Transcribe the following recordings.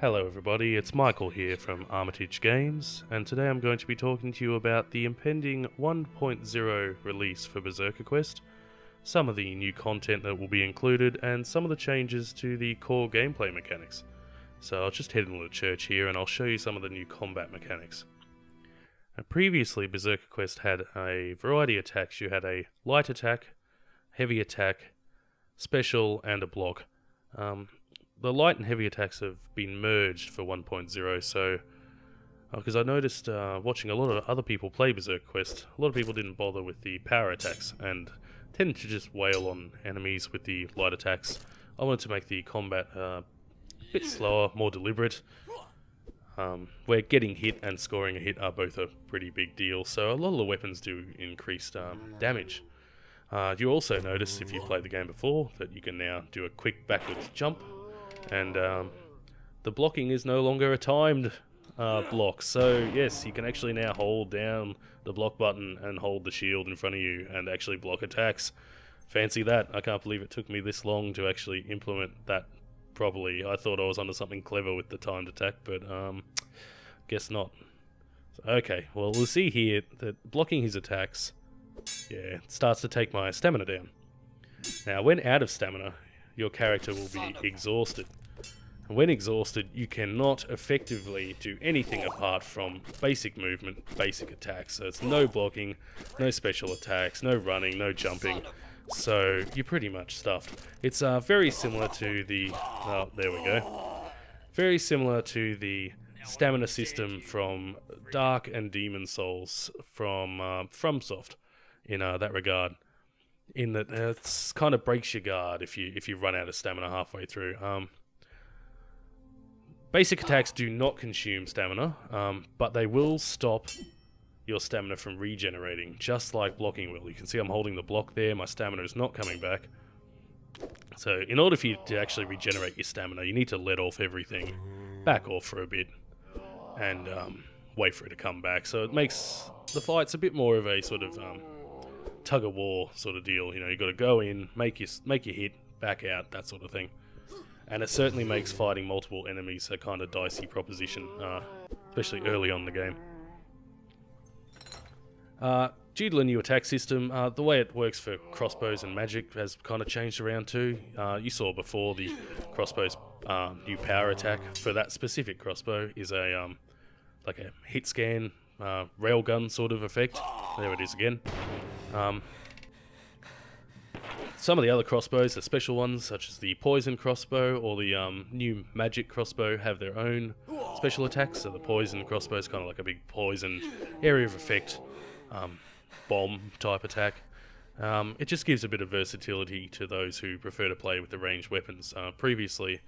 Hello everybody, it's Michael here from Armitage Games, and today I'm going to be talking to you about the impending 1.0 release for Berserker Quest, some of the new content that will be included, and some of the changes to the core gameplay mechanics. So I'll just head into the church here and I'll show you some of the new combat mechanics. Now, previously Berserker Quest had a variety of attacks. You had a light attack, heavy attack, special, and a block. The light and heavy attacks have been merged for 1.0, so because I noticed watching a lot of other people play Berserker Quest, a lot of people didn't bother with the power attacks and tended to just wail on enemies with the light attacks. I wanted to make the combat a bit slower, more deliberate, where getting hit and scoring a hit are both a pretty big deal, so a lot of the weapons do increased damage. You also notice, if you played the game before, that you can now do a quick backwards jump. And the blocking is no longer a timed block, so yes, you can actually now hold down the block button and hold the shield in front of you and actually block attacks. Fancy that. I can't believe it took me this long to actually implement that properly. I thought I was onto something clever with the timed attack, but guess not. So, okay, well we'll see here that blocking his attacks, yeah, it starts to take my stamina down. Now when out of stamina, your character will be exhausted. And when exhausted, you cannot effectively do anything apart from basic movement, basic attacks. So it's no blocking, no special attacks, no running, no jumping. So you're pretty much stuffed. It's very similar to the... oh, there we go. Very similar to the stamina system from Dark and Demon Souls from FromSoft in that regard. In that it kind of breaks your guard if you run out of stamina halfway through. Basic attacks do not consume stamina, but they will stop your stamina from regenerating, just like blocking will. You can see I'm holding the block there, my stamina is not coming back. So in order for you to actually regenerate your stamina, you need to let off everything, back off for a bit, and wait for it to come back. So it makes the fights a bit more of a sort of... tug of war sort of deal. You know, you got to go in, make your hit, back out, that sort of thing. And it certainly makes fighting multiple enemies a kind of dicey proposition, especially early on in the game. Due to the new attack system, the way it works for crossbows and magic has kind of changed around too. You saw before the crossbow's new power attack for that specific crossbow is a like a hit scan railgun sort of effect. There it is again. Some of the other crossbows, the special ones, such as the poison crossbow or the new magic crossbow, have their own special attacks. So the poison crossbow is kind of like a big poison area of effect bomb type attack. It just gives a bit of versatility to those who prefer to play with the ranged weapons. Previously,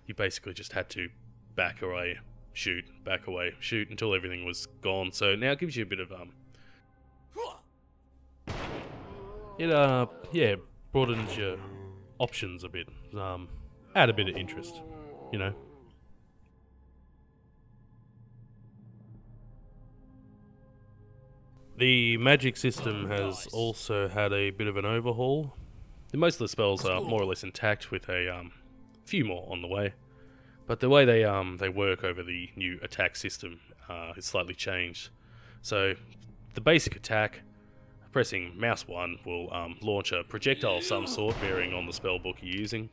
you basically just had to back away, shoot, back away, shoot until everything was gone. So now it gives you a bit of yeah, broadens your options a bit, add a bit of interest, you know. The magic system has also had a bit of an overhaul. Most of the spells are more or less intact, with a few more on the way. But the way they work over the new attack system is slightly changed. So the basic attack, pressing mouse 1 will launch a projectile of some sort, varying on the spellbook you're using.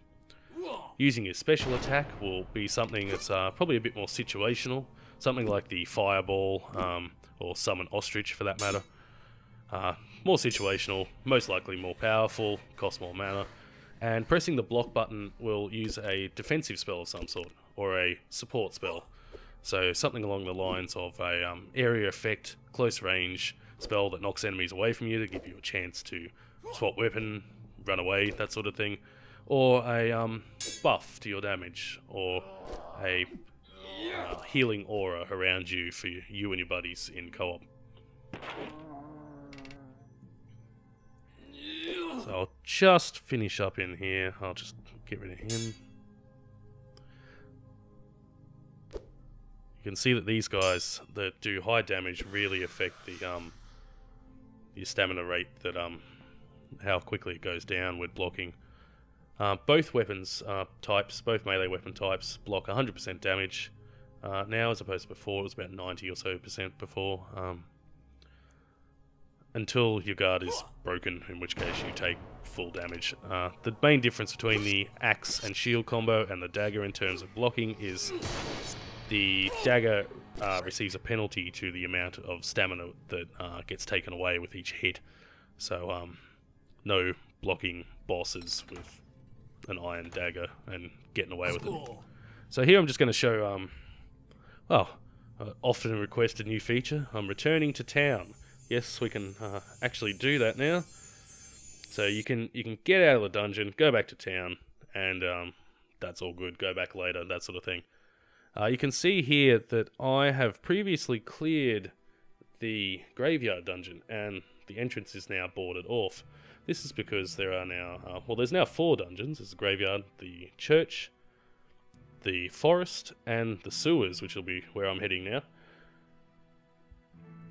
Using your special attack will be something that's probably a bit more situational, something like the fireball or summon ostrich for that matter. More situational, most likely more powerful, costs more mana. And pressing the block button will use a defensive spell of some sort, or a support spell. So something along the lines of a area effect, close range spell that knocks enemies away from you to give you a chance to swap weapon, run away, that sort of thing. Or a buff to your damage, or a healing aura around you for you and your buddies in co-op. So I'll just finish up in here. I'll just get rid of him. You can see that these guys that do high damage really affect the your stamina rate, that how quickly it goes down with blocking. Both weapons types, both melee weapon types, block 100% damage now, as opposed to before. It was about 90 or so percent before. Until your guard is broken, in which case you take full damage. The main difference between the axe and shield combo and the dagger in terms of blocking is the dagger receives a penalty to the amount of stamina that gets taken away with each hit. So no blocking bosses with an iron dagger and getting away with it. So here I'm just going to show, often requested new feature. I'm returning to town. Yes, we can actually do that now. So you can get out of the dungeon, go back to town, and that's all good. Go back later, that sort of thing. You can see here that I have previously cleared the graveyard dungeon, and the entrance is now boarded off. This is because there are now, there's now 4 dungeons. There's the graveyard, the church, the forest, and the sewers, which will be where I'm heading now.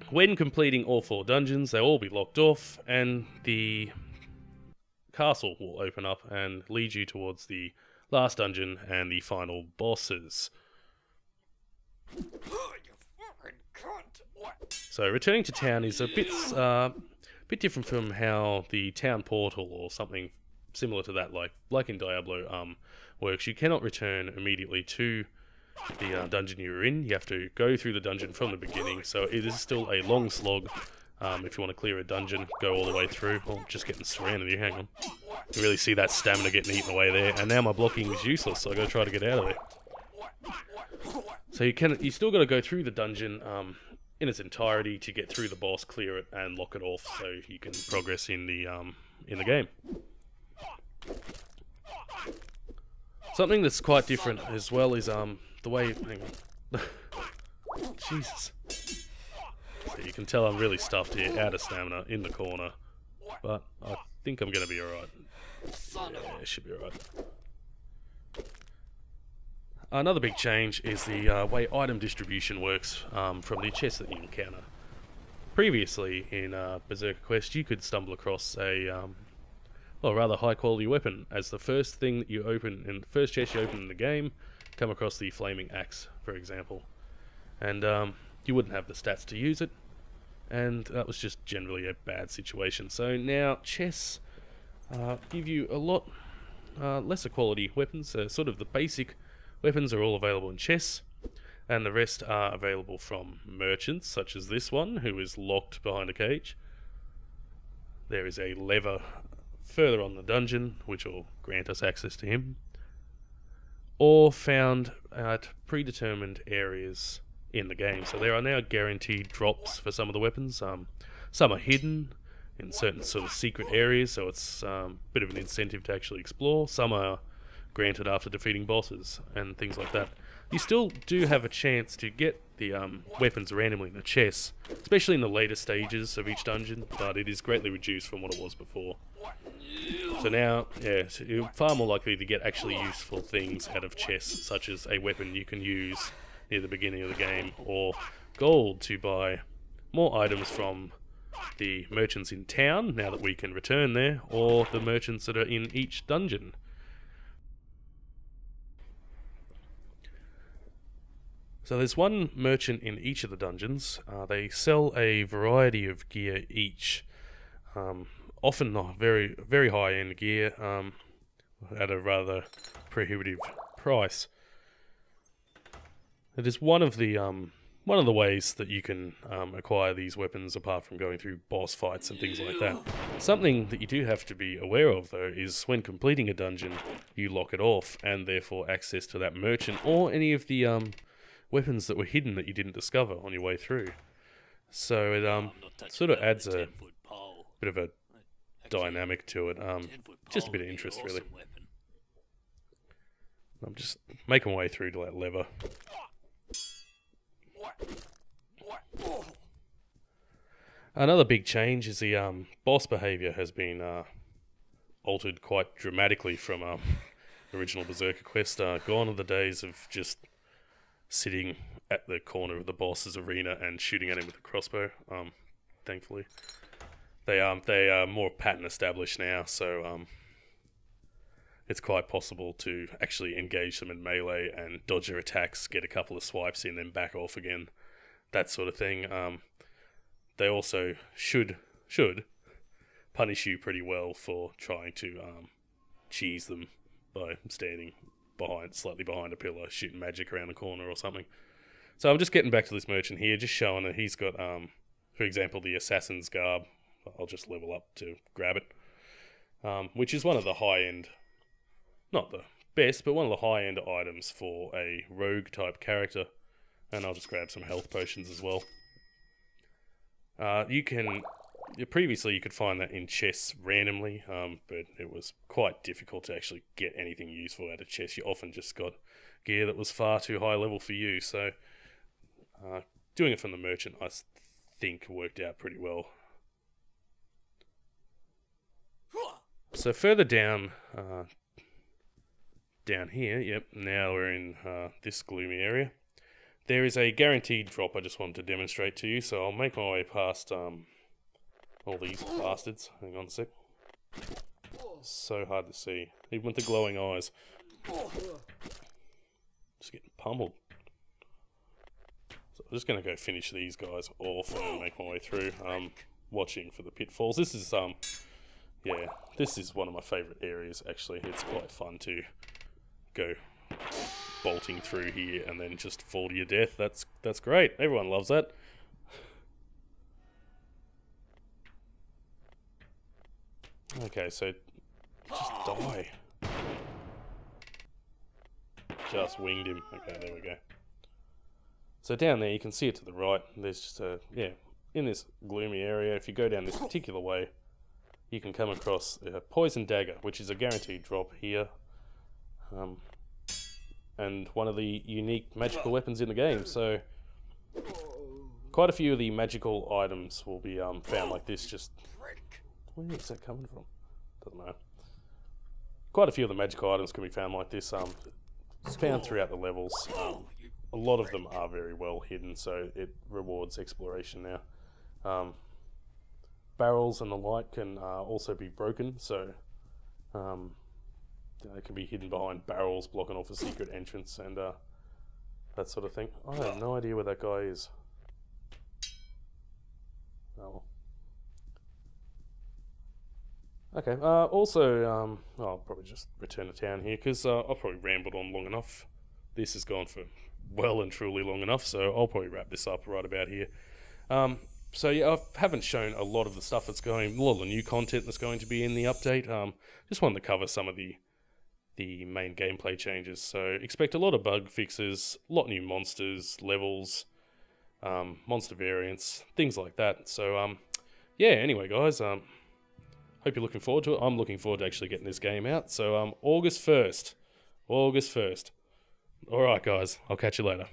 When completing all 4 dungeons, they'll all be locked off, and the castle will open up and lead you towards the last dungeon and the final bosses. So returning to town is a bit different from how the town portal or something similar to that, like in Diablo, works. You cannot return immediately to the dungeon you were in. You have to go through the dungeon from the beginning, so it is still a long slog. If you want to clear a dungeon, go all the way through. Oh, just getting surrounded here, hang on. You really see that stamina getting eaten away there, and now my blocking is useless, so I gotta try to get out of there. So you still gotta go through the dungeon in its entirety to get through the boss, clear it, and lock it off so you can progress in the game. Something that's quite different as well is the way, hang on, Jesus. So you can tell I'm really stuffed here, out of stamina, in the corner, but I think I'm going to be alright. Yeah, it should be alright. Another big change is the way item distribution works from the chests that you encounter. Previously in Berserker Quest, you could stumble across a rather high quality weapon as the first thing that you open, in the first chest you open in the game, come across the flaming axe, for example, and you wouldn't have the stats to use it, and that was just generally a bad situation. So now chests give you a lot lesser quality weapons. Sort of the basic weapons are all available in chests, and the rest are available from merchants, such as this one, who is locked behind a cage. There is a lever further on the dungeon, which will grant us access to him, or found at predetermined areas in the game. So there are now guaranteed drops for some of the weapons. Some are hidden in certain sort of secret areas, so it's a bit of an incentive to actually explore. Some are granted after defeating bosses and things like that. You still do have a chance to get the weapons randomly in the chests, especially in the later stages of each dungeon, but it is greatly reduced from what it was before. So now, yeah, so you're far more likely to get actually useful things out of chests, such as a weapon you can use near the beginning of the game, or gold to buy more items from the merchants in town, now that we can return there, or the merchants that are in each dungeon. So there's one merchant in each of the dungeons. They sell a variety of gear each, often not very, very high-end gear, at a rather prohibitive price. It is one of the ways that you can acquire these weapons, apart from going through boss fights and things like that. Something that you do have to be aware of, though, is when completing a dungeon, you lock it off, and therefore access to that merchant or any of the weapons that were hidden that you didn't discover on your way through. So it sort of adds a bit of a dynamic to it, just a bit of interest, really. I'm just making my way through to that lever. Another big change is the boss behaviour has been altered quite dramatically from original Berserker Quest. Gone are the days of just sitting at the corner of the boss's arena and shooting at him with a crossbow. Thankfully, they are more pattern established now, so it's quite possible to actually engage them in melee and dodge their attacks, get a couple of swipes in, then back off again, that sort of thing. They also should punish you pretty well for trying to cheese them by standing slightly behind a pillar, shooting magic around the corner or something. So I'm just getting back to this merchant here, just showing that he's got, for example, the assassin's garb. I'll just level up to grab it, which is one of the high-end, not the best, but one of the high-end items for a rogue-type character. And I'll just grab some health potions as well. Previously you could find that in chests randomly, but it was quite difficult to actually get anything useful out of chests. You often just got gear that was far too high level for you, so doing it from the merchant I think worked out pretty well. So further down here, yep, now we're in this gloomy area. There is a guaranteed drop I just wanted to demonstrate to you, so I'll make my way past all these bastards. Hang on a sec. So hard to see, even with the glowing eyes. Just getting pummeled. So I'm just going to go finish these guys off and make my way through. Watching for the pitfalls. This is yeah, this is one of my favourite areas actually. It's quite fun to go bolting through here and then just fall to your death. That's great. Everyone loves that. Okay, so just die. Just winged him. Okay, there we go. So down there, you can see it to the right. There's just a, yeah, in this gloomy area, if you go down this particular way, you can come across a poison dagger, which is a guaranteed drop here. And one of the unique magical weapons in the game. So quite a few of the magical items will be found like this. Just where is that coming from? Doesn't matter. Quite a few of the magical items can be found like this. Found throughout the levels. A lot of them are very well hidden, so it rewards exploration now. Barrels and the like can also be broken, so they can be hidden behind barrels, blocking off a secret entrance and that sort of thing. I have no idea where that guy is. Oh. Okay, also, I'll probably just return to town here, because I've probably rambled on long enough. This has gone for well and truly long enough, so I'll probably wrap this up right about here. So yeah, I haven't shown a lot of the stuff that's going, a lot of the new content that's going to be in the update. Just wanted to cover some of the main gameplay changes. So expect a lot of bug fixes, a lot of new monsters, levels, monster variants, things like that. So yeah, anyway guys, hope you're looking forward to it. I'm looking forward to actually getting this game out. So August 1st. Alright guys, I'll catch you later.